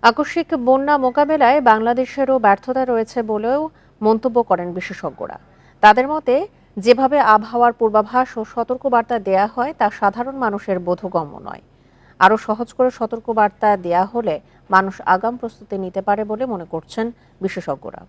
আকস্মিক বন্যা মোকাবেলায় বাংলাদেশেরও ব্যর্থতা রয়েছে বলেও মন্তব্য করেন বিশেষজ্ঞরা। তাদের মতে, যেভাবে আবহাওয়ার পূর্বাভাস ও সতর্কবার্তা দেয়া হয় তা সাধারণ মানুষের বোধগম্য নয়। আরও সহজ করে সতর্কবার্তা দেয়া হলে মানুষ আগাম প্রস্তুতি নিতে পারে বলে মনে করছেন বিশেষজ্ঞরা।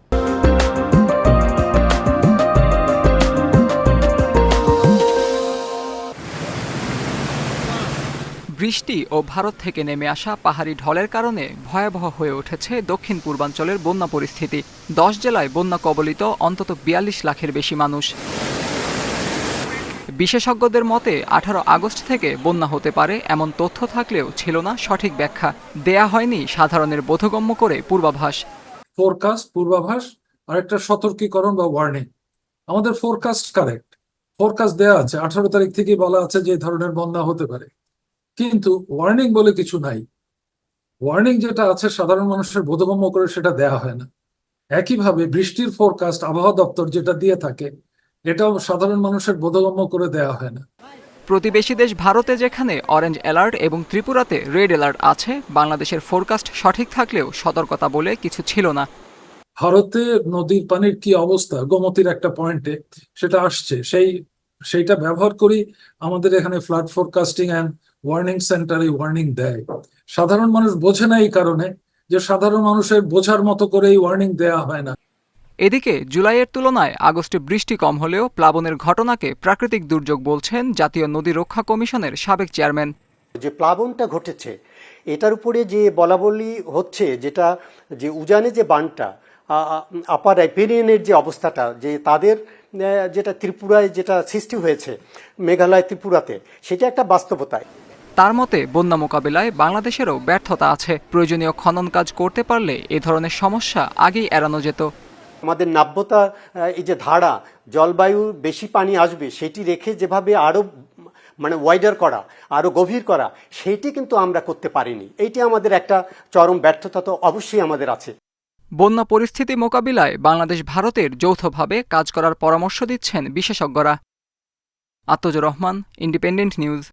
বৃষ্টি ও ভারত থেকে নেমে আসা পাহাড়ি ঢলের কারণে ভয়াবহ হয়ে উঠেছে দক্ষিণ পূর্বাঞ্চলের বন্যা পরিস্থিতি। 10 জেলায় বন্যা কবলিত অন্তত 42 লাখের বেশি মানুষ। বিশেষজ্ঞদের মতে 18 আগস্ট থেকে বন্যা হতে পারে এমন তথ্য থাকলেও ছিল না সঠিক ব্যাখ্যা, দেয়া হয়নি সাধারণের বোধগম্য করে পূর্বাভাস। পূর্বাভাস আর একটা সতর্কীকরণ বা ওয়ার্নিং। আমাদের ফোরকাস্ট কারেক্ট, ফোরকাস্ট দেয়া আছে, 18 তারিখ থেকে বলা আছে যে এই ধরনের বন্যা হতে পারে, কিন্তু ওয়ার্নিং বলে কিছু নাই। ওয়ার্নিং যেটা আছে সাধারণ মানুষের বোধগম্য করে সেটা দেয়া হয় না। একইভাবে বৃষ্টির ফোরকাস্ট আবহাওয়া দপ্তর যেটা দিয়ে থাকে, এটাও সাধারণ মানুষের বোধগম্য করে দেয়া হয় না। প্রতিবেশী দেশ ভারতে যেখানে অরেঞ্জ অ্যালার্ট এবং ত্রিপুরাতে রেড অ্যালার্ট আছে, বাংলাদেশের ফোরকাস্ট সঠিক থাকলেও সতর্কতা বলে কিছু ছিল না। ভারতে নদীর পানির কি অবস্থা, গোমতীর একটা পয়েন্টে সেটা আসছে, সেইটা ব্যবহার করি আমাদের এখানে ফ্লাড ফোরকাস্টিং অ্যান্ড ওয়ার্নিং সেন্টারে ওয়ার্নিং দেয়। সাধারণ মানুষ বোঝে না এই কারণে যে সাধারণ মানুষের বোঝার মতো করে এই ওয়ার্নিং দেয়া হয় না। এদিকে জুলাইয়ের তুলনায় আগস্টে বৃষ্টি কম হলেও প্লাবনের ঘটনাকে প্রাকৃতিক দুর্যোগ বলছেন জাতীয় নদী রক্ষা কমিশনের সাবেক চেয়ারম্যান। যে প্লাবনটা ঘটেছে এটার উপরে যে বলাবলি হচ্ছে, যেটা যে উজানে যে বানটা, আপার রাইপেরিয়ানের যে অবস্থাটা, যে তাদের যেটা ত্রিপুরায় যেটা সৃষ্টি হয়েছে, মেঘালয় ত্রিপুরাতে, সেটা একটা বাস্তবতায়। তার মতে বন্যা মোকাবিলায় বাংলাদেশেরও ব্যর্থতা আছে। প্রয়োজনীয় খনন কাজ করতে পারলে এ ধরনের সমস্যা আগেই এড়ানো যেত। আমাদের নাব্যতা, এই যে ধারা, জলবায়ু বেশি পানি আসবে সেটি রেখে যেভাবে আরো ওয়াইডার করা, আরো গভীর করা, সেইটি কিন্তু আমরা করতে পারিনি। এইটি আমাদের একটা চরম ব্যর্থতা তো অবশ্যই আমাদের আছে। বন্যা পরিস্থিতি মোকাবিলায় বাংলাদেশ ভারতের যৌথভাবে কাজ করার পরামর্শ দিচ্ছেন বিশেষজ্ঞরা। আত্মজুর রহমান, ইন্ডিপেন্ডেন্ট নিউজ।